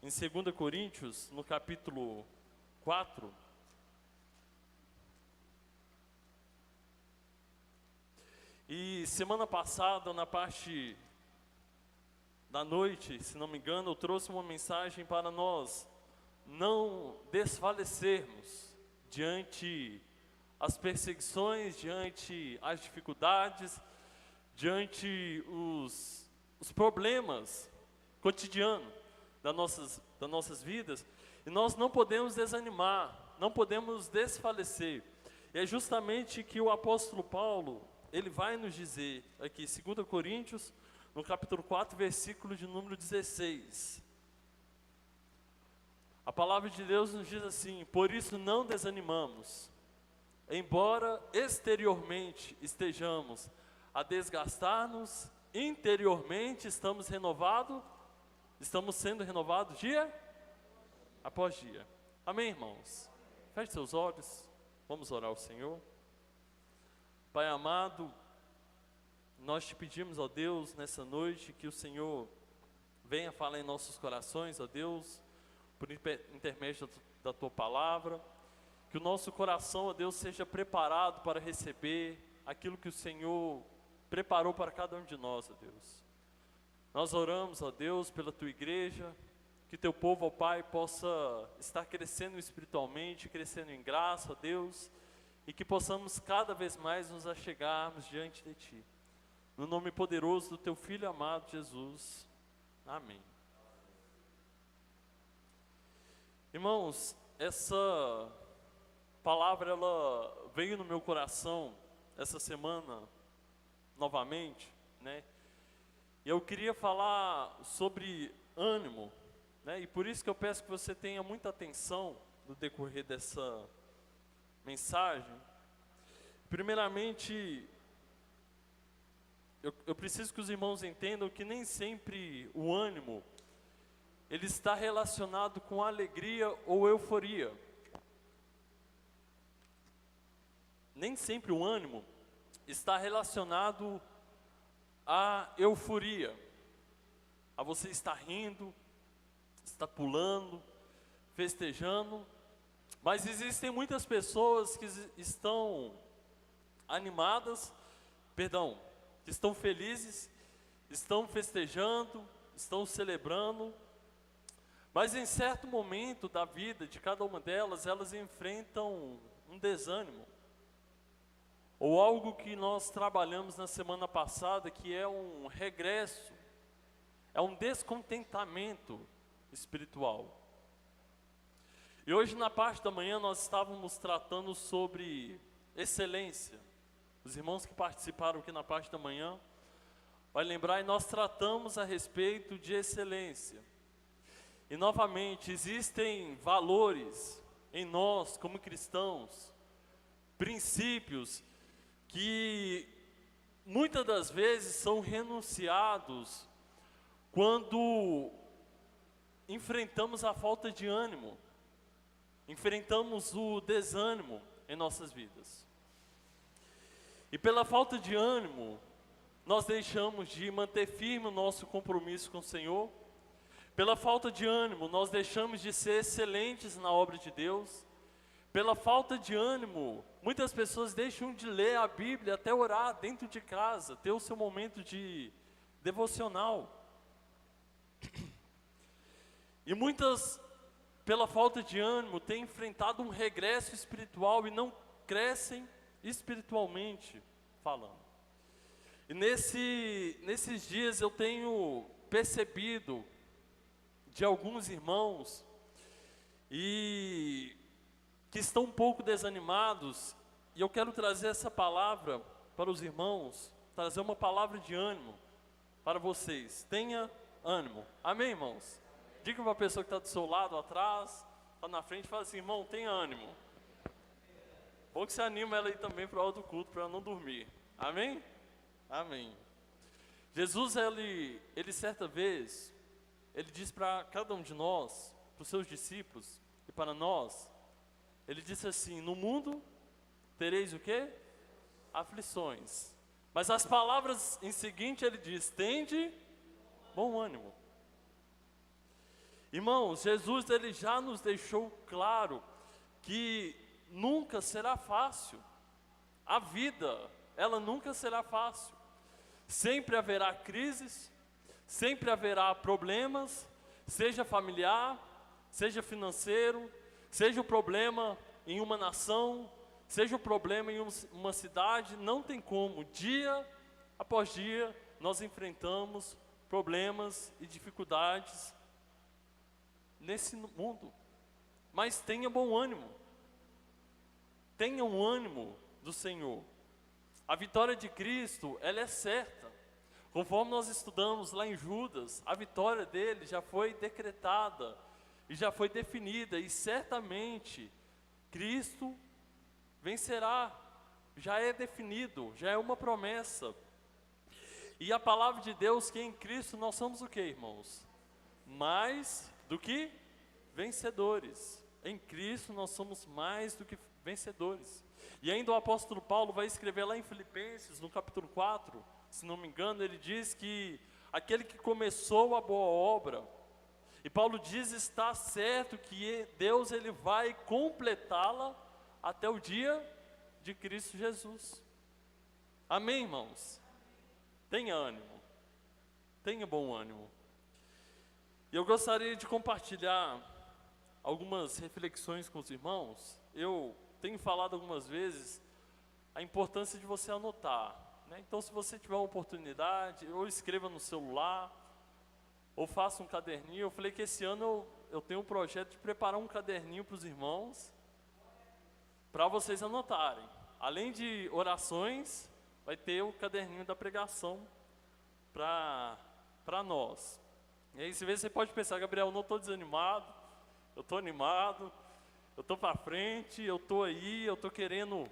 em 2 Coríntios, no capítulo 4. E semana passada, na parte da noite, se não me engano, eu trouxe uma mensagem para nós não desfalecermos diante as perseguições, diante as dificuldades, diante os problemas cotidianos das nossas vidas, e nós não podemos desanimar, não podemos desfalecer. E é justamente que o apóstolo Paulo, ele vai nos dizer aqui, 2 Coríntios, no capítulo 4, versículo de número 16. A palavra de Deus nos diz assim: por isso não desanimamos, embora exteriormente estejamos a desgastar-nos, interiormente estamos sendo renovados dia após dia. Amém, irmãos? Feche seus olhos, vamos orar ao Senhor. Pai amado, nós te pedimos, ó Deus, nessa noite, que o Senhor venha falar em nossos corações, ó Deus, por intermédio da Tua Palavra, que o nosso coração, ó Deus, seja preparado para receber aquilo que o Senhor preparou para cada um de nós, ó Deus. Nós oramos, ó Deus, pela Tua igreja, que Teu povo, ó Pai, possa estar crescendo espiritualmente, crescendo em graça, ó Deus, e que possamos cada vez mais nos achegarmos diante de Ti. No nome poderoso do Teu Filho amado Jesus. Amém. Irmãos, essa palavra, ela veio no meu coração essa semana, novamente, né? E eu queria falar sobre ânimo, né? E por isso que eu peço que você tenha muita atenção no decorrer dessa mensagem. Primeiramente, eu preciso que os irmãos entendam que nem sempre o ânimo, ele está relacionado com alegria ou euforia. Nem sempre o ânimo está relacionado à euforia, a você estar rindo, estar pulando, festejando. Mas existem muitas pessoas que estão animadas, que estão felizes, estão festejando, estão celebrando, mas em certo momento da vida de cada uma delas, elas enfrentam um desânimo, ou algo que nós trabalhamos na semana passada, que é um regresso, é um descontentamento espiritual. E hoje na parte da manhã nós estávamos tratando sobre excelência. Os irmãos que participaram aqui na parte da manhã vai lembrar, e nós tratamos a respeito de excelência. E novamente, existem valores em nós como cristãos, princípios que muitas das vezes são renunciados quando enfrentamos a falta de ânimo, enfrentamos o desânimo em nossas vidas. E pela falta de ânimo, nós deixamos de manter firme o nosso compromisso com o Senhor. Pela falta de ânimo, nós deixamos de ser excelentes na obra de Deus. Pela falta de ânimo, muitas pessoas deixam de ler a Bíblia, até orar dentro de casa, ter o seu momento de devocional. E muitas, pela falta de ânimo, têm enfrentado um regresso espiritual e não crescem espiritualmente falando. E nesses dias eu tenho percebido de alguns irmãos e que estão um pouco desanimados, e eu quero trazer essa palavra para os irmãos, trazer uma palavra de ânimo para vocês. Tenha ânimo. Amém, irmãos? Diga para a pessoa que está do seu lado, atrás, está na frente, fala assim: irmão, tenha ânimo. Bom que você anima ela aí também para a hora do culto, para ela não dormir. Amém? Amém. Jesus, ele certa vez, ele disse para cada um de nós, para os seus discípulos e para nós, ele disse assim: no mundo tereis o quê? Aflições. Mas as palavras em seguinte ele diz: tende bom ânimo. Irmãos, Jesus ele já nos deixou claro que nunca será fácil. A vida, ela nunca será fácil. Sempre haverá crises, sempre haverá problemas, seja familiar, seja financeiro, seja o problema em uma nação, seja o problema em uma cidade, não tem como, dia após dia, nós enfrentamos problemas e dificuldades nesse mundo. Mas tenha bom ânimo, tenha um ânimo do Senhor. A vitória de Cristo, ela é certa. Conforme nós estudamos lá em Judas, a vitória dele já foi decretada e já foi definida, e certamente Cristo vencerá, já é definido, já é uma promessa. E a palavra de Deus que em Cristo nós somos o que, irmãos? Mais do que vencedores. Em Cristo nós somos mais do que vencedores. E ainda o apóstolo Paulo vai escrever lá em Filipenses, no capítulo 4, se não me engano, ele diz que aquele que começou a boa obra, e Paulo diz, está certo que Deus ele vai completá-la até o dia de Cristo Jesus. Amém, irmãos? Tenha ânimo, tenha bom ânimo. E eu gostaria de compartilhar algumas reflexões com os irmãos. Eu tenho falado algumas vezes a importância de você anotar, né? Então, se você tiver uma oportunidade, ou escreva no celular, ou faça um caderninho. Eu falei que esse ano eu tenho um projeto de preparar um caderninho para os irmãos, para vocês anotarem. Além de orações, vai ter o caderninho da pregação para nós. E aí, se você pode pensar, Gabriel, eu não estou desanimado, eu estou animado, eu estou para frente, eu estou aí, eu estou querendo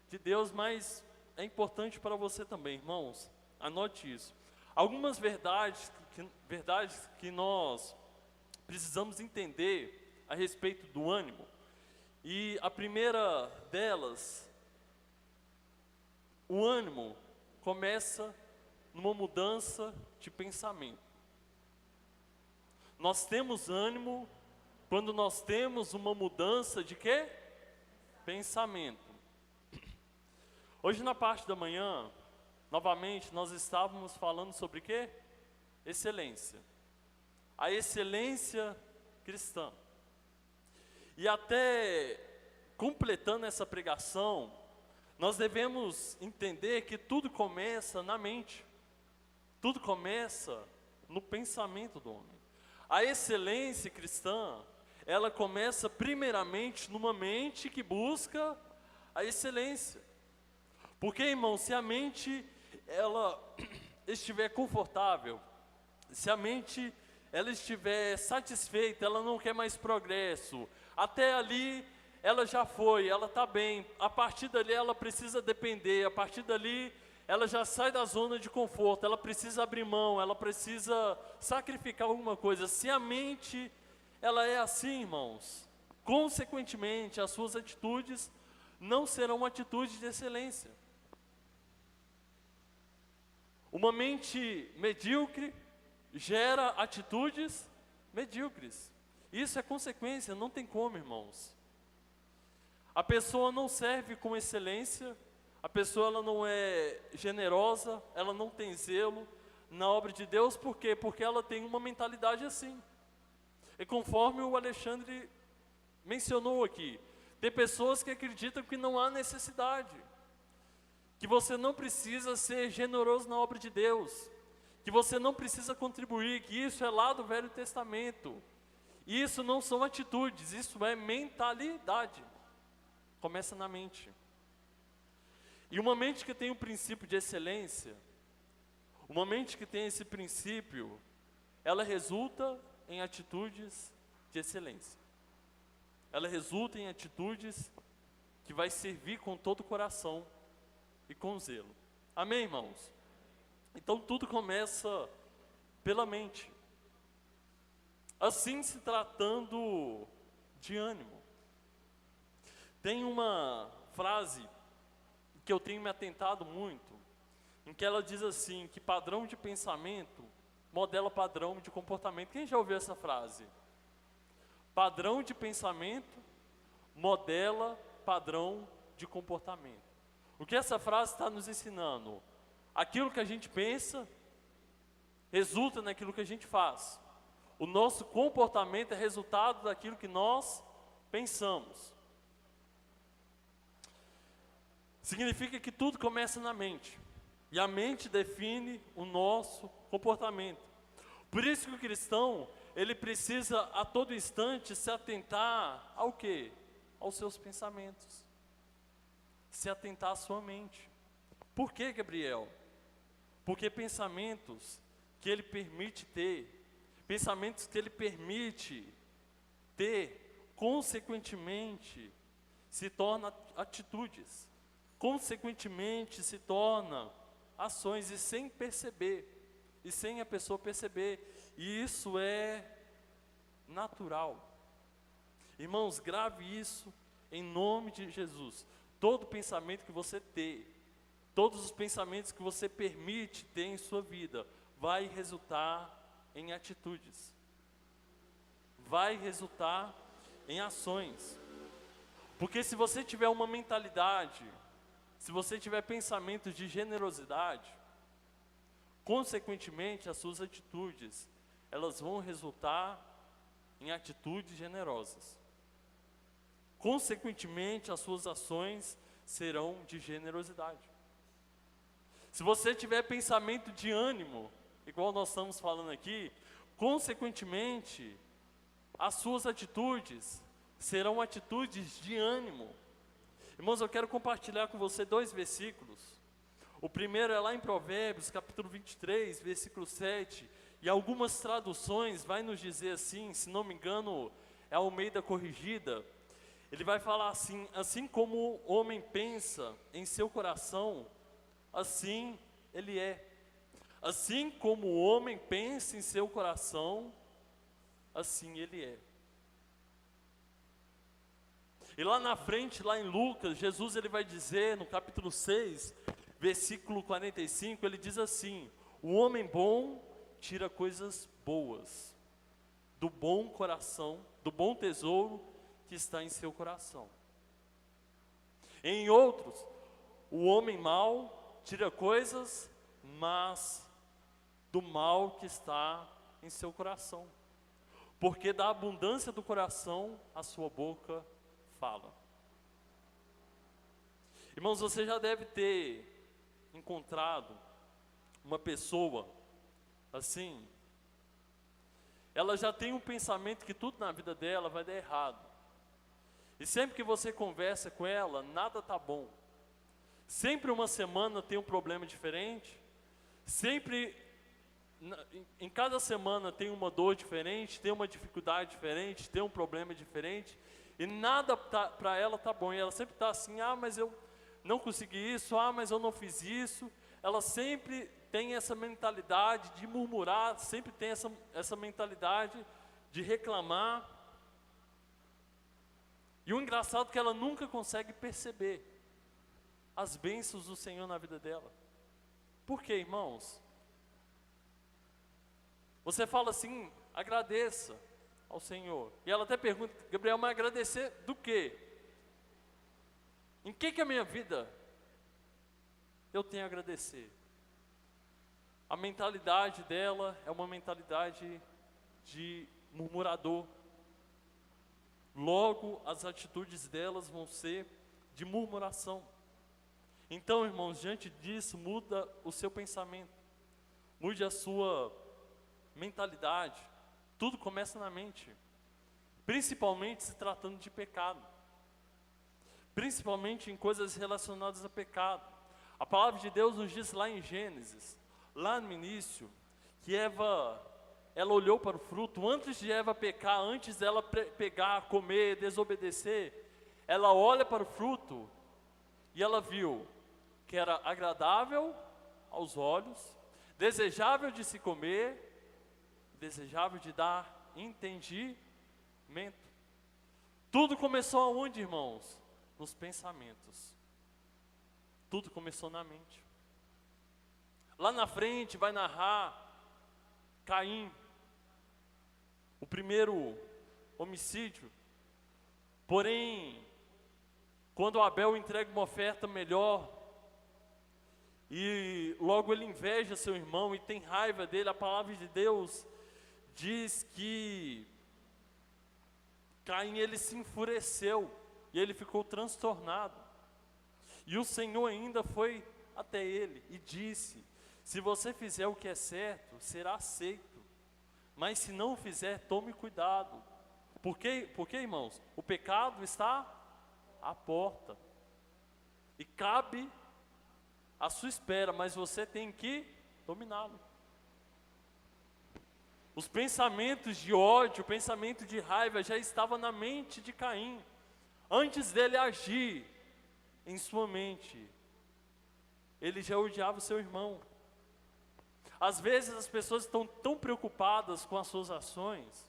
de Deus, mas é importante para você também, irmãos, anote isso. Algumas verdades que nós precisamos entender a respeito do ânimo, e a primeira delas, o ânimo começa numa mudança de pensamento. Nós temos ânimo quando nós temos uma mudança de quê? Pensamento. Hoje na parte da manhã, novamente, nós estávamos falando sobre quê? Excelência. A excelência cristã. E até completando essa pregação, nós devemos entender que tudo começa na mente. Tudo começa no pensamento do homem. A excelência cristã, ela começa primeiramente numa mente que busca a excelência. Porque, irmão, se a mente ela estiver confortável, se a mente ela estiver satisfeita, ela não quer mais progresso, até ali ela já foi, ela está bem, a partir dali ela precisa depender, a partir dali ela já sai da zona de conforto, ela precisa abrir mão, ela precisa sacrificar alguma coisa. Se a mente ela é assim, irmãos, consequentemente as suas atitudes não serão atitudes de excelência. Uma mente medíocre gera atitudes medíocres. Isso é consequência, não tem como, irmãos. A pessoa não serve com excelência, a pessoa ela não é generosa, ela não tem zelo na obra de Deus. Por quê? Porque ela tem uma mentalidade assim. E conforme o Alexandre mencionou aqui, tem pessoas que acreditam que não há necessidade, que você não precisa ser generoso na obra de Deus, que você não precisa contribuir, que isso é lá do Velho Testamento. E isso não são atitudes, isso é mentalidade. Começa na mente. E uma mente que tem um princípio de excelência, uma mente que tem esse princípio, ela resulta em atitudes de excelência. Ela resulta em atitudes que vai servir com todo o coração e com zelo. Amém, irmãos? Então tudo começa pela mente. Assim, se tratando de ânimo. Tem uma frase que eu tenho me atentado muito, em que ela diz assim, que padrão de pensamento modela padrão de comportamento. Quem já ouviu essa frase? Padrão de pensamento modela padrão de comportamento. O que essa frase está nos ensinando? Aquilo que a gente pensa resulta naquilo que a gente faz. O nosso comportamento é resultado daquilo que nós pensamos. Significa que tudo começa na mente. E a mente define o nosso comportamento. Por isso que o cristão, ele precisa a todo instante se atentar ao quê? Aos seus pensamentos. Se atentar à sua mente. Por que, Gabriel? Porque pensamentos que ele permite ter, pensamentos que ele permite ter, consequentemente, se tornam atitudes. Consequentemente, se torna ações, e sem perceber, e sem a pessoa perceber, e isso é natural. Irmãos, grave isso em nome de Jesus. Todo pensamento que você ter, todos os pensamentos que você permite ter em sua vida, vai resultar em atitudes, vai resultar em ações. Porque se você tiver uma mentalidade, se você tiver pensamentos de generosidade, consequentemente as suas atitudes, elas vão resultar em atitudes generosas. Consequentemente as suas ações serão de generosidade. Se você tiver pensamento de ânimo, igual nós estamos falando aqui, consequentemente as suas atitudes serão atitudes de ânimo. Irmãos, eu quero compartilhar com você 2 versículos. O primeiro é lá em Provérbios, capítulo 23, versículo 7. E algumas traduções vai nos dizer assim, se não me engano, é a Almeida Corrigida. Ele vai falar assim: assim como o homem pensa em seu coração, assim ele é. Assim como o homem pensa em seu coração, assim ele é. E lá na frente, lá em Lucas, Jesus ele vai dizer no capítulo 6, versículo 45, ele diz assim: o homem bom tira coisas boas do bom coração, do bom tesouro que está em seu coração. Em outros, o homem mau tira coisas más do mal que está em seu coração, porque da abundância do coração a sua boca fala. Irmãos, você já deve ter encontrado uma pessoa assim, ela já tem um pensamento que tudo na vida dela vai dar errado. E sempre que você conversa com ela, nada tá bom. Sempre uma semana tem um problema diferente. Sempre, em cada semana tem uma dor diferente, tem uma dificuldade diferente, tem um problema diferente. E nada para ela tá bom. E ela sempre está assim: ah, mas eu não consegui isso, ah, mas eu não fiz isso. Ela sempre tem essa mentalidade de murmurar, sempre tem essa mentalidade de reclamar. E o engraçado é que ela nunca consegue perceber as bênçãos do Senhor na vida dela. Por quê, irmãos? Você fala assim: agradeça ao Senhor. E ela até pergunta: Gabriel, mas agradecer do quê? Em que a minha vida eu tenho a agradecer? A mentalidade dela é uma mentalidade de murmurador. Logo, as atitudes delas vão ser de murmuração. Então, irmãos, diante disso, muda o seu pensamento. Mude a sua mentalidade. Tudo começa na mente. Principalmente se tratando de pecado. Principalmente em coisas relacionadas a pecado. A palavra de Deus nos diz lá em Gênesis, lá no início, que Eva, ela olhou para o fruto, antes de Eva pecar, antes dela pegar, comer, desobedecer, ela olha para o fruto e ela viu que era agradável aos olhos, desejável de se comer, desejável de dar entendimento. Tudo começou aonde, irmãos? Nos pensamentos. Tudo começou na mente. Lá na frente vai narrar Caim, o primeiro homicídio. Porém, quando Abel entrega uma oferta melhor, e logo ele inveja seu irmão e tem raiva dele, a palavra de Deus diz que Caim, ele se enfureceu, e ele ficou transtornado. E o Senhor ainda foi até ele e disse: se você fizer o que é certo, será aceito. Mas se não fizer, tome cuidado. Porque, irmãos, o pecado está à porta. E cabe à sua espera, mas você tem que dominá-lo. Os pensamentos de ódio, o pensamento de raiva já estava na mente de Caim. Antes dele agir em sua mente, ele já odiava o seu irmão. Às vezes as pessoas estão tão preocupadas com as suas ações,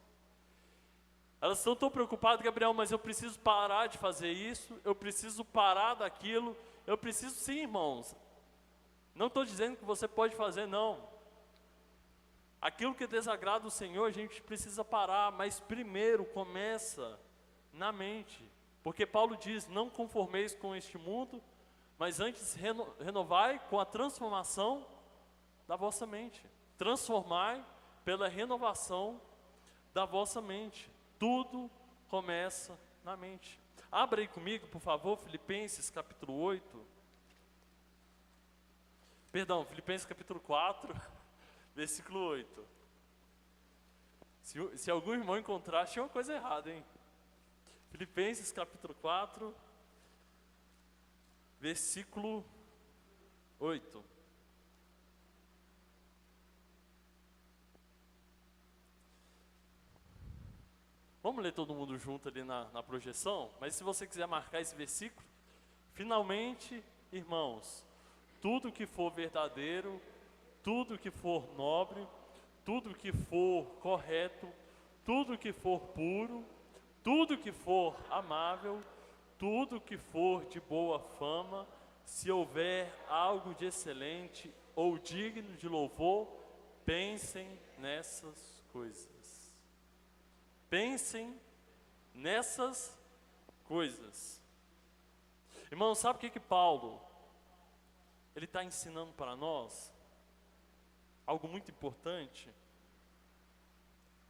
elas estão tão preocupadas: Gabriel, mas eu preciso parar de fazer isso, eu preciso parar daquilo, eu preciso, sim, irmãos. Não estou dizendo que você pode fazer, não. Aquilo que desagrada o Senhor, a gente precisa parar, mas primeiro começa na mente. Porque Paulo diz: não conformeis com este mundo, mas antes renovai com a transformação da vossa mente. Transformai pela renovação da vossa mente. Tudo começa na mente. Abra aí comigo, por favor, Filipenses capítulo 8. Perdão, Filipenses capítulo 4, versículo 8. Se algum irmão encontrar, tinha uma coisa errada, hein? Filipenses capítulo 4, versículo 8. Vamos ler todo mundo junto ali na projeção? Mas se você quiser marcar esse versículo: finalmente, irmãos, tudo que for verdadeiro, tudo que for nobre, tudo que for correto, tudo que for puro, tudo que for amável, tudo que for de boa fama, se houver algo de excelente ou digno de louvor, pensem nessas coisas. Pensem nessas coisas. Irmão, sabe o que Paulo ele está ensinando para nós? Algo muito importante.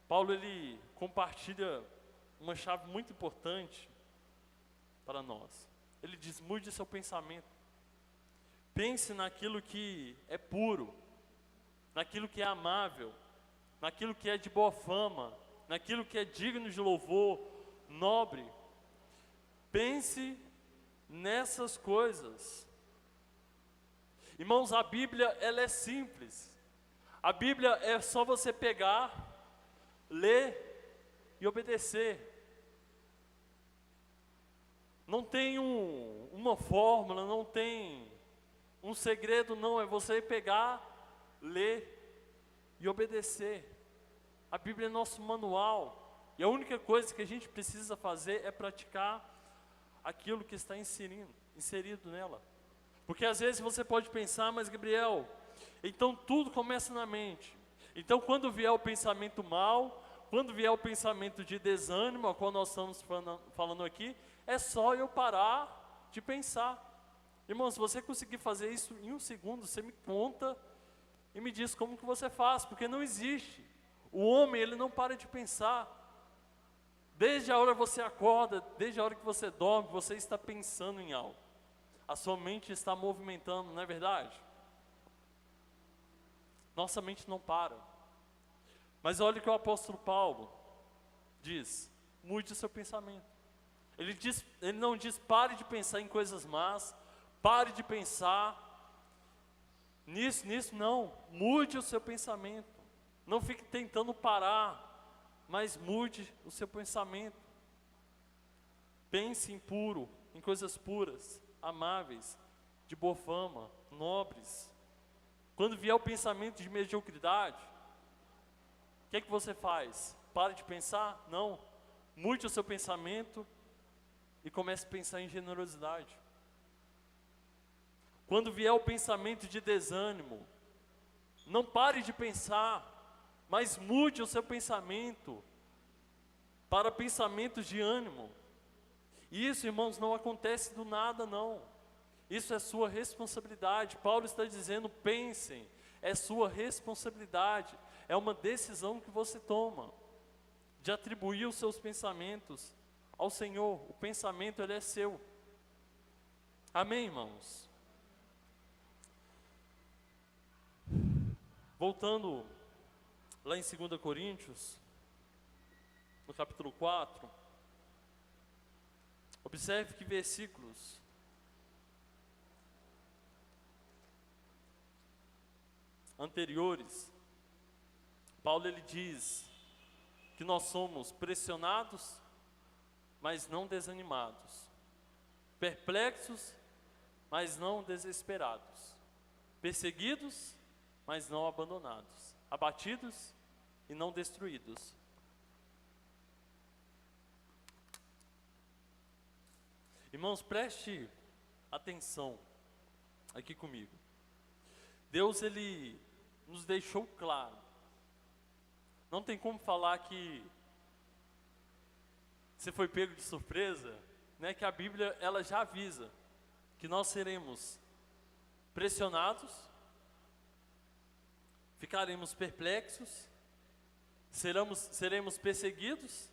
Paulo, ele compartilha uma chave muito importante para nós. Ele diz: mude seu pensamento. Pense naquilo que é puro, naquilo que é amável, naquilo que é de boa fama, naquilo que é digno de louvor, nobre. Pense nessas coisas. Irmãos, a Bíblia, ela é simples. A Bíblia é só você pegar, ler e obedecer. Não tem uma fórmula, não tem um segredo, não. É você pegar, ler e obedecer. A Bíblia é nosso manual, e a única coisa que a gente precisa fazer é praticar aquilo que está inserido nela. Porque às vezes você pode pensar: mas Gabriel, então tudo começa na mente. Então quando vier o pensamento mal, quando vier o pensamento de desânimo, a qual nós estamos falando aqui, é só eu parar de pensar. Irmão, se você conseguir fazer isso em 1 segundo, você me conta e me diz como que você faz, porque não existe. O homem, ele não para de pensar. Desde a hora que você acorda, desde a hora que você dorme, você está pensando em algo. A sua mente está movimentando, não é verdade? Nossa mente não para. Mas olha o que o apóstolo Paulo diz: mude o seu pensamento. Ele não diz pare de pensar em coisas más, pare de pensar nisso, não. Mude o seu pensamento. Não fique tentando parar, mas mude o seu pensamento. Pense em puro, em coisas puras, amáveis, de boa fama, nobres. Quando vier o pensamento de mediocridade, o que é que você faz? Para de pensar? Não. Mude o seu pensamento e comece a pensar em generosidade. Quando vier o pensamento de desânimo, não pare de pensar, mas mude o seu pensamento para pensamentos de ânimo. E isso, irmãos, não acontece do nada, não. Isso é sua responsabilidade. Paulo está dizendo, pensem, é sua responsabilidade. É uma decisão que você toma, de atribuir os seus pensamentos ao Senhor. O pensamento, ele é seu. Amém, irmãos? Voltando lá em 2 Coríntios, no capítulo 4, observe que versículos anteriores, Paulo ele diz que nós somos pressionados, mas não desanimados, perplexos, mas não desesperados, perseguidos, mas não abandonados, abatidos e não destruídos. Irmãos, preste atenção aqui comigo. Deus, ele nos deixou claro. Não tem como falar que você foi pego de surpresa, né? Que a Bíblia, ela já avisa que nós seremos pressionados, ficaremos perplexos, seremos perseguidos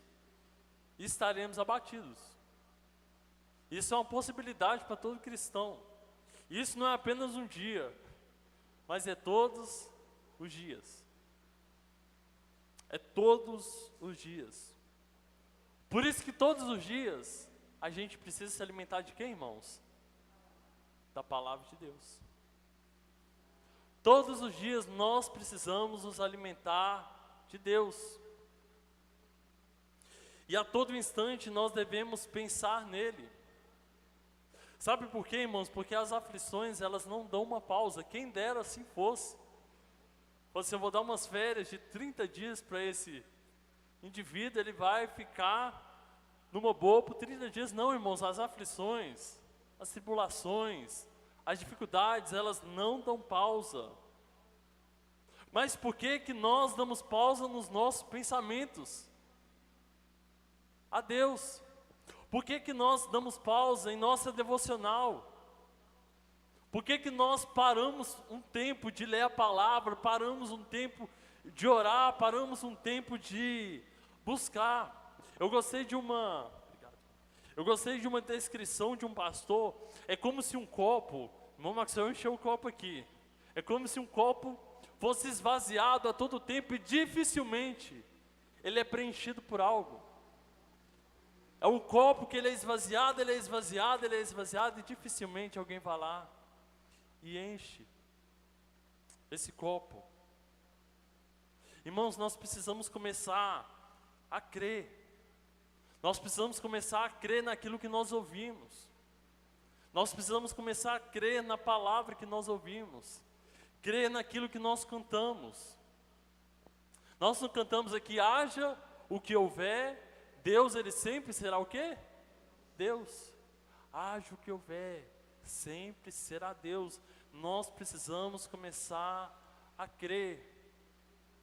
e estaremos abatidos. Isso é uma possibilidade para todo cristão. Isso não é apenas um dia, mas é todos os dias. É todos os dias. Por isso que todos os dias a gente precisa se alimentar de quem, irmãos? Da palavra de Deus. Todos os dias nós precisamos nos alimentar de Deus. E a todo instante nós devemos pensar nele. Sabe por quê, irmãos? Porque as aflições, elas não dão uma pausa. Quem dera assim fosse. Você, eu vou dar umas férias de 30 dias para esse indivíduo, ele vai ficar numa boa por 30 dias. Não, irmãos, as aflições, as tribulações, as dificuldades, elas não dão pausa. Mas por que que nós damos pausa nos nossos pensamentos a Deus? Por que que nós damos pausa em nossa devocional? Por que que nós paramos um tempo de ler a palavra, paramos um tempo de orar, paramos um tempo de buscar? Eu gostei de uma descrição de um pastor. É como se um copo, irmão Maxwell encheu o copo aqui. É como se um copo fosse esvaziado a todo tempo e dificilmente ele é preenchido por algo. É um copo que ele é esvaziado, ele é esvaziado, ele é esvaziado e dificilmente alguém vai lá e enche esse copo. Irmãos, nós precisamos começar a crer. Nós precisamos começar a crer naquilo que nós ouvimos. Nós precisamos começar a crer na palavra que nós ouvimos. Crer naquilo que nós cantamos. Nós não cantamos aqui, haja o que houver, Deus, ele sempre será o quê? Deus. Haja o que houver, sempre será Deus. Nós precisamos começar a crer.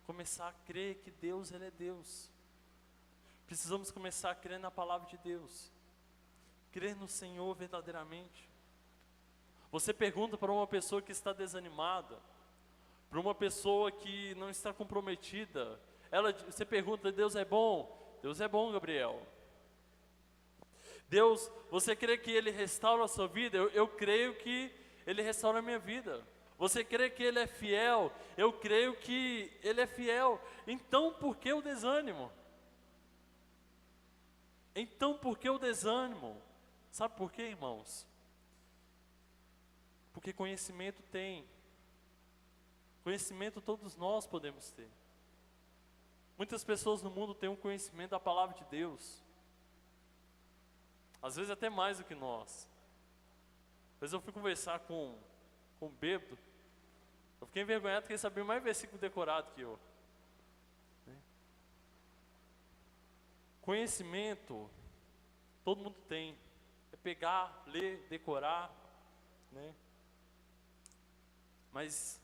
Começar a crer que Deus, ele é Deus. Precisamos começar a crer na palavra de Deus. Crer no Senhor verdadeiramente. Você pergunta para uma pessoa que está desanimada, para uma pessoa que não está comprometida, você pergunta, Deus é bom? Deus é bom, Gabriel. Deus, você crê que Ele restaura a sua vida? Eu creio que Ele restaura a minha vida. Você crê que Ele é fiel? Eu creio que Ele é fiel. Então por que o desânimo? Então por que o desânimo? Sabe por quê, irmãos? Porque conhecimento tem. Conhecimento todos nós podemos ter. Muitas pessoas no mundo têm um conhecimento da palavra de Deus. Às vezes até mais do que nós. Às vezes eu fui conversar com um bêbado. Eu fiquei envergonhado porque ele sabia mais versículo decorado que eu. Conhecimento, todo mundo tem. É pegar, ler, decorar, né? Mas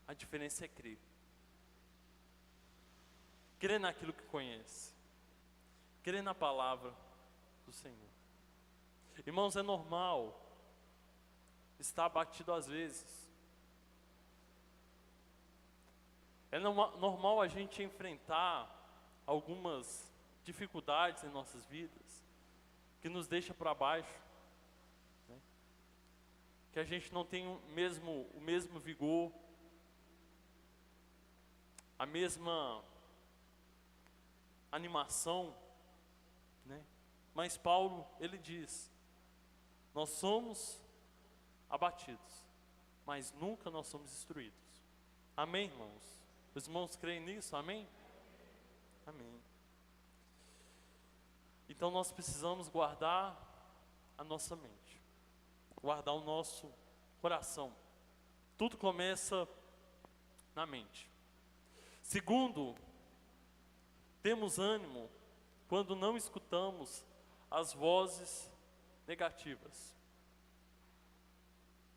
a diferença é crer. Crer naquilo que conhece. Crer na palavra do Senhor. Irmãos, é normal estar abatido às vezes. É normal a gente enfrentar algumas dificuldades em nossas vidas que nos deixa para baixo, né? Que a gente não tem o mesmo vigor, a mesma animação, né? Mas Paulo, ele diz: nós somos abatidos, mas nunca nós somos destruídos. Amém, irmãos? Os irmãos creem nisso? Amém? Amém. Então nós precisamos guardar a nossa mente, guardar o nosso coração. Tudo começa na mente. Segundo, temos ânimo quando não escutamos as vozes negativas.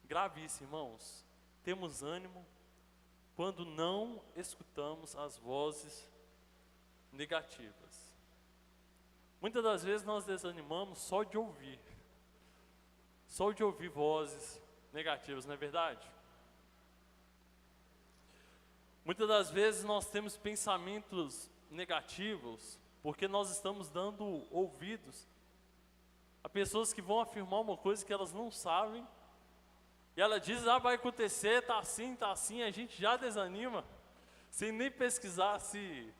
Grave isso, irmãos. Temos ânimo quando não escutamos as vozes negativas. Muitas das vezes nós desanimamos só de ouvir vozes negativas, não é verdade? Muitas das vezes nós temos pensamentos negativos porque nós estamos dando ouvidos a pessoas que vão afirmar uma coisa que elas não sabem, e ela diz: vai acontecer, tá assim, a gente já desanima, sem nem pesquisar se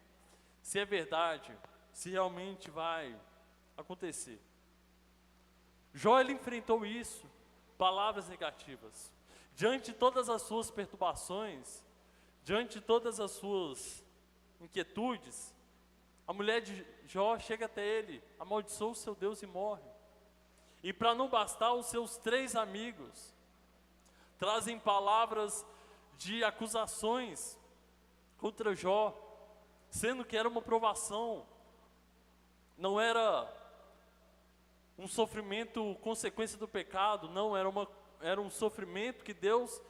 é verdade, se realmente vai acontecer. Jó, ele enfrentou isso, palavras negativas. Diante de todas as suas perturbações, diante de todas as suas inquietudes, a mulher de Jó chega até ele, amaldiçoa o seu Deus e morre. E para não bastar, os seus 3 amigos trazem palavras de acusações contra Jó, sendo que era uma provação, não era um sofrimento consequência do pecado, não, era um sofrimento que Deus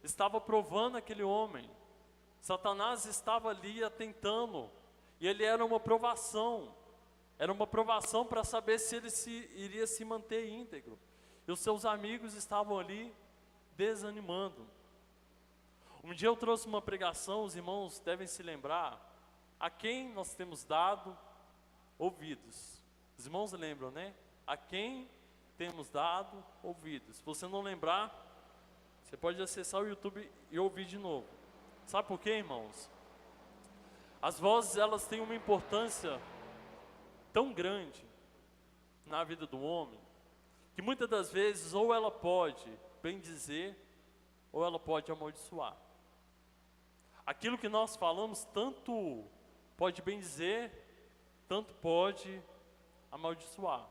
estava provando aquele homem. Satanás estava ali atentando, e ele era uma provação para saber se ele iria se manter íntegro. E os seus amigos estavam ali desanimando. Um dia eu trouxe uma pregação, os irmãos devem se lembrar, a quem nós temos dado ouvidos. Os irmãos lembram, né? A quem temos dado ouvidos. Se você não lembrar, você pode acessar o YouTube e ouvir de novo. Sabe por quê, irmãos? As vozes, elas têm uma importância tão grande na vida do homem, que muitas das vezes ou ela pode bendizer, ou ela pode amaldiçoar. Aquilo que nós falamos tanto pode bendizer, tanto pode amaldiçoar.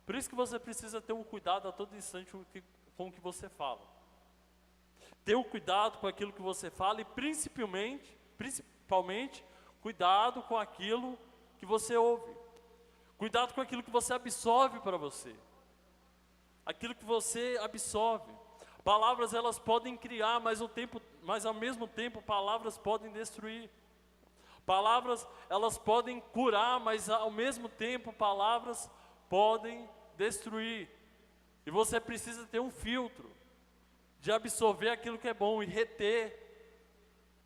Por isso que você precisa ter um cuidado a todo instante com o que você fala. Ter um cuidado com aquilo que você fala e principalmente, cuidado com aquilo que você ouve. Cuidado com aquilo que você absorve para você. Aquilo que você absorve. Palavras, elas podem criar, mas ao mesmo tempo palavras podem destruir. Palavras, elas podem curar, mas ao mesmo tempo palavras podem destruir. E você precisa ter um filtro de absorver aquilo que é bom e reter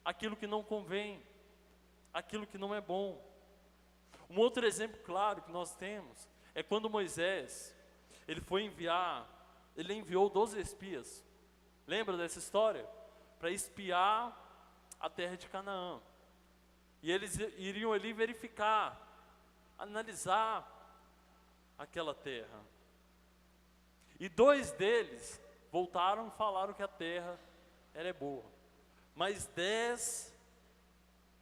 aquilo que não convém, aquilo que não é bom. Um outro exemplo claro que nós temos é quando Moisés, ele enviou 12 espias. Lembra dessa história? Para espiar a terra de Canaã. E eles iriam ali verificar, analisar aquela terra. E 2 deles voltaram e falaram que a terra era boa. Mas 10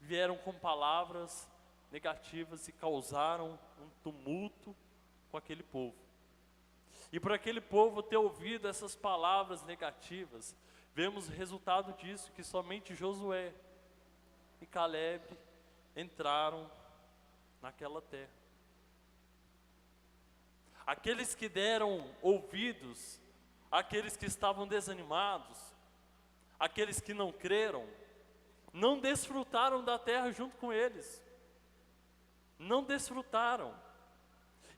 vieram com palavras negativas e causaram um tumulto com aquele povo. E para aquele povo ter ouvido essas palavras negativas, vemos o resultado disso, que somente Josué e Caleb entraram naquela terra. Aqueles que deram ouvidos, aqueles que estavam desanimados, aqueles que não creram, não desfrutaram da terra junto com eles. Não desfrutaram.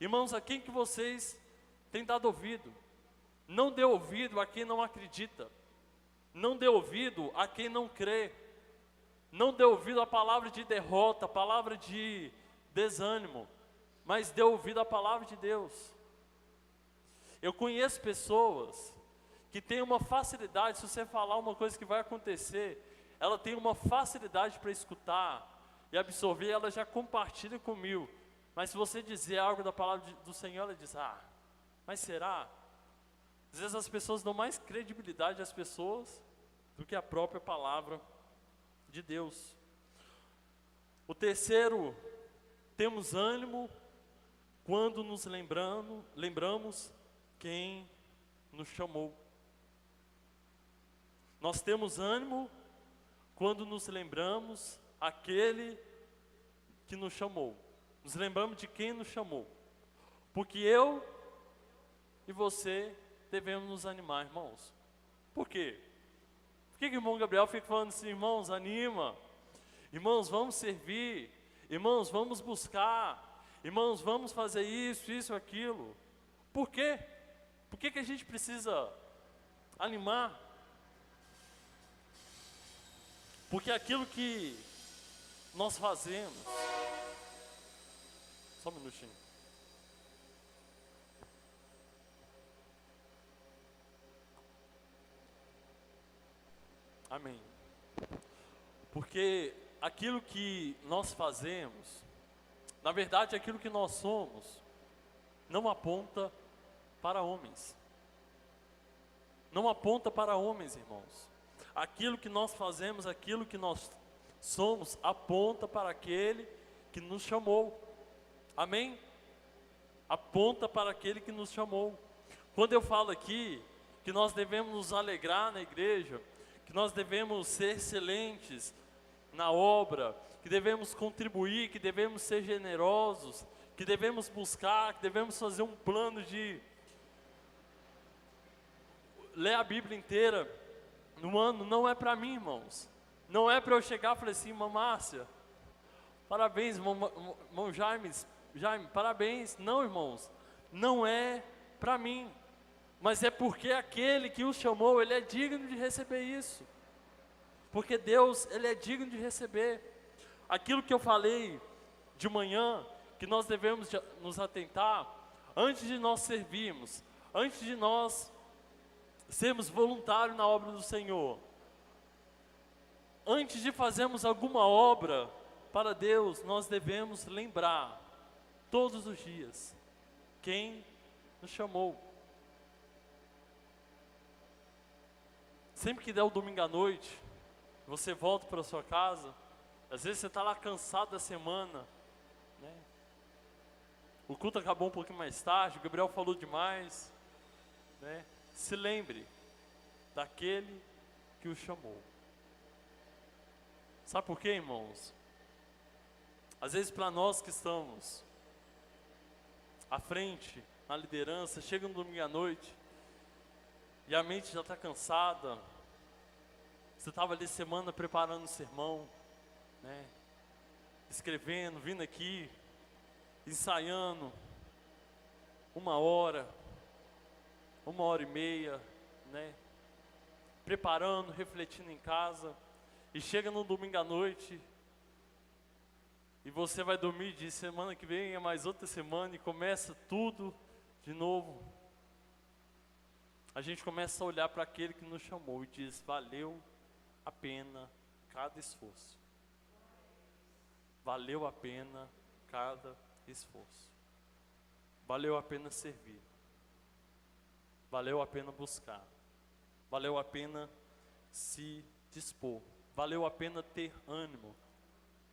Irmãos, a quem que vocês têm dado ouvido? Não dê ouvido a quem não acredita. Não dê ouvido a quem não crê. Não dê ouvido à palavra de derrota, a palavra de desânimo, mas dê ouvido à palavra de Deus. Eu conheço pessoas que têm uma facilidade, se você falar uma coisa que vai acontecer, ela tem uma facilidade para escutar e absorver, ela já compartilha comigo. Mas se você dizer algo da palavra do Senhor, ela diz, mas será? Às vezes as pessoas dão mais credibilidade às pessoas do que a própria palavra de Deus. O terceiro, temos ânimo quando nos lembramos quem nos chamou. Nós temos ânimo quando nos lembramos aquele que nos chamou. Nos lembramos de quem nos chamou. Porque eu e você devemos nos animar, irmãos. Por quê? Por que o irmão Gabriel fica falando assim, irmãos, anima, irmãos, vamos servir, irmãos, vamos buscar, irmãos, vamos fazer isso, aquilo? Por quê? Por que a gente precisa animar? Porque aquilo que nós fazemos, só um minutinho. Amém. Porque aquilo que nós fazemos, na verdade aquilo que nós somos, não aponta para homens. Não aponta para homens, irmãos. Aquilo que nós fazemos, aquilo que nós somos, aponta para aquele que nos chamou. Amém? Aponta para aquele que nos chamou. Quando eu falo aqui que nós devemos nos alegrar na igreja, que nós devemos ser excelentes na obra, que devemos contribuir, que devemos ser generosos, que devemos buscar, que devemos fazer um plano de ler a Bíblia inteira no ano, não é para mim, irmãos. Não é para eu chegar e falar assim, irmã Márcia, parabéns, irmão Jaime, parabéns. Não, irmãos, não é para mim, mas é porque aquele que o chamou, ele é digno de receber isso. Porque Deus, ele é digno de receber. Aquilo que eu falei de manhã, que nós devemos nos atentar, antes de nós servirmos, antes de nós sermos voluntários na obra do Senhor, antes de fazermos alguma obra para Deus, nós devemos lembrar, todos os dias, quem nos chamou. Sempre que der o domingo à noite, você volta para a sua casa, às vezes você está lá cansado da semana, né? O culto acabou um pouquinho mais tarde, o Gabriel falou demais, né? Se lembre daquele que o chamou. Sabe por quê, irmãos? Às vezes para nós que estamos à frente, na liderança, chega no domingo à noite e a mente já está cansada. Você estava ali semana preparando o sermão, né? Escrevendo, vindo aqui, ensaiando 1 hora, 1h30, né? Preparando, refletindo em casa, e chega no domingo à noite, e você vai dormir e diz, semana que vem é mais outra semana, e começa tudo de novo. A gente começa a olhar para aquele que nos chamou e diz, valeu a pena cada esforço. Valeu a pena cada esforço. Valeu a pena servir. Valeu a pena buscar. Valeu a pena se dispor. Valeu a pena ter ânimo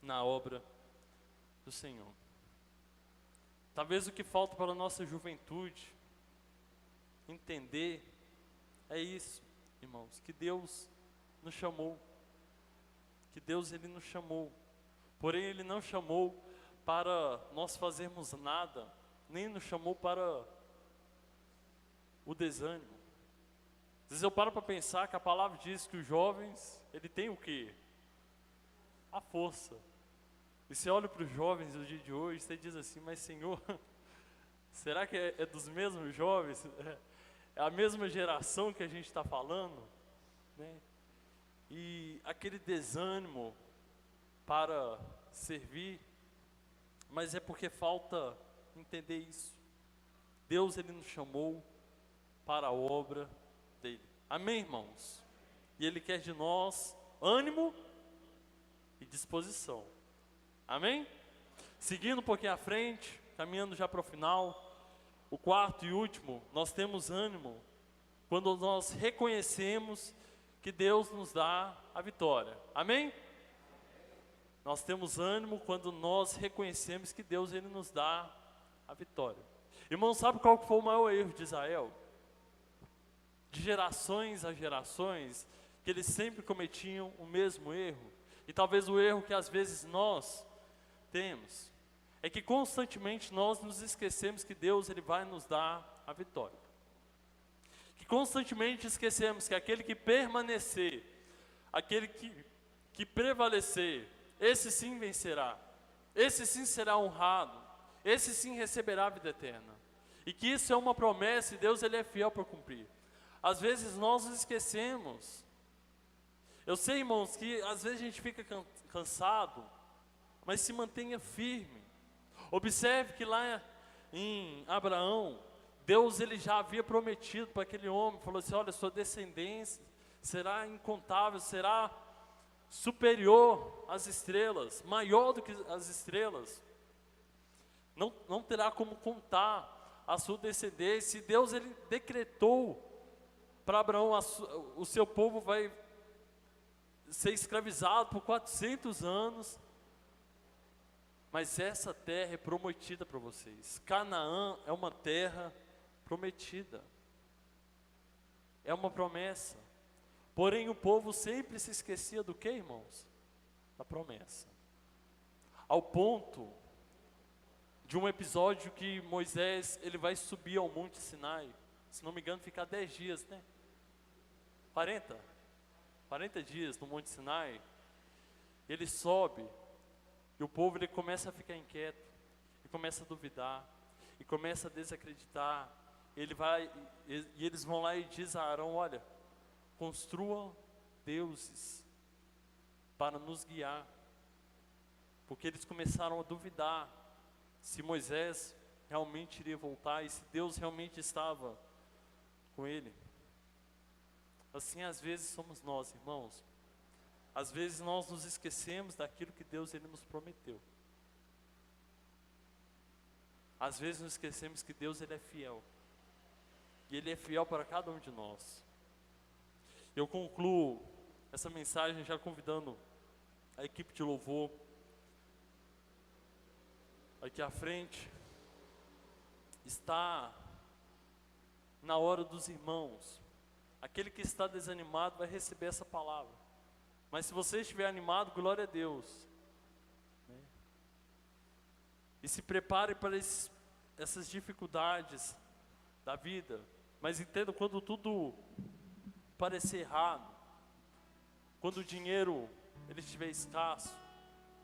na obra do Senhor. Talvez o que falta para a nossa juventude entender é isso, irmãos, que Deus nos chamou. Que Deus, Ele nos chamou. Porém, Ele não chamou para nós fazermos nada, nem nos chamou para o desânimo. Às vezes eu paro para pensar que a palavra diz que os jovens, ele tem o quê? A força. E você olha para os jovens do dia de hoje, você diz assim, mas Senhor, Será que é dos mesmos jovens? É a mesma geração que a gente está falando? Né? E aquele desânimo para servir, mas é porque falta entender isso. Deus, Ele nos chamou para a obra dEle. Amém, irmãos? E Ele quer de nós ânimo e disposição. Amém? Seguindo um pouquinho à frente, caminhando já para o final, o quarto e último, nós temos ânimo quando nós reconhecemos que Deus nos dá a vitória. Amém? Nós temos ânimo quando nós reconhecemos que Deus, Ele nos dá a vitória. Irmão, sabe qual foi o maior erro de Israel? De gerações a gerações, que eles sempre cometiam o mesmo erro. E talvez o erro que às vezes nós temos, é que constantemente nós nos esquecemos que Deus, Ele vai nos dar a vitória. Que constantemente esquecemos que aquele que permanecer, aquele que prevalecer, esse sim vencerá, esse sim será honrado, esse sim receberá a vida eterna. E que isso é uma promessa e Deus, Ele é fiel para cumprir. Às vezes nós nos esquecemos. Eu sei, irmãos, que às vezes a gente fica cansado, mas se mantenha firme. Observe que lá em Abraão, Deus, Ele já havia prometido para aquele homem, falou assim: olha, sua descendência será incontável, será superior às estrelas, maior do que as estrelas. Não terá como contar a sua descendência. E Deus, Ele decretou para Abraão: o seu povo vai ser escravizado por 400 anos. Mas essa terra é prometida para vocês. Canaã é uma terra prometida. É uma promessa. Porém o povo sempre se esquecia do que, irmãos? Da promessa. Ao ponto de um episódio que Moisés, ele vai subir ao Monte Sinai. Se não me engano, fica 10 dias, né? 40 dias no Monte Sinai. Ele sobe. E o povo, ele começa a ficar inquieto, e começa a duvidar, e começa a desacreditar. E eles vão lá e diz a Arão: olha, construa deuses para nos guiar. Porque eles começaram a duvidar se Moisés realmente iria voltar e se Deus realmente estava com ele. Assim às vezes somos nós, irmãos. Às vezes nós nos esquecemos daquilo que Deus, Ele nos prometeu. Às vezes nos esquecemos que Deus, Ele é fiel. E Ele é fiel para cada um de nós. Eu concluo essa mensagem já convidando a equipe de louvor aqui à frente. Está na hora dos irmãos. Aquele que está desanimado vai receber essa palavra. Mas se você estiver animado, glória a Deus. Né? E se prepare para essas dificuldades da vida. Mas entenda, quando tudo parecer errado, quando o dinheiro ele estiver escasso,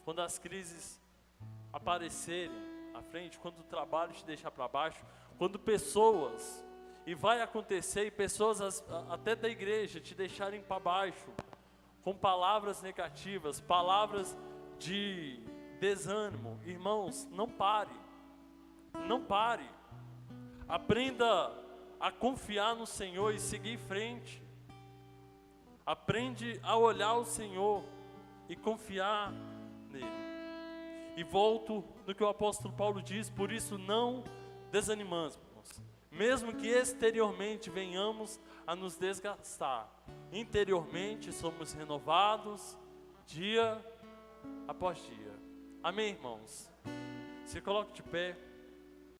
quando as crises aparecerem à frente, quando o trabalho te deixar para baixo, quando pessoas, e vai acontecer, e pessoas até da igreja te deixarem para baixo, com palavras negativas, palavras de desânimo, irmãos, não pare, aprenda a confiar no Senhor e seguir em frente, aprende a olhar o Senhor e confiar nele. E volto no que o apóstolo Paulo diz: por isso não desanimamos, mesmo que exteriormente venhamos a nos desgastar, interiormente somos renovados dia após dia. Amém, irmãos? Se coloque de pé.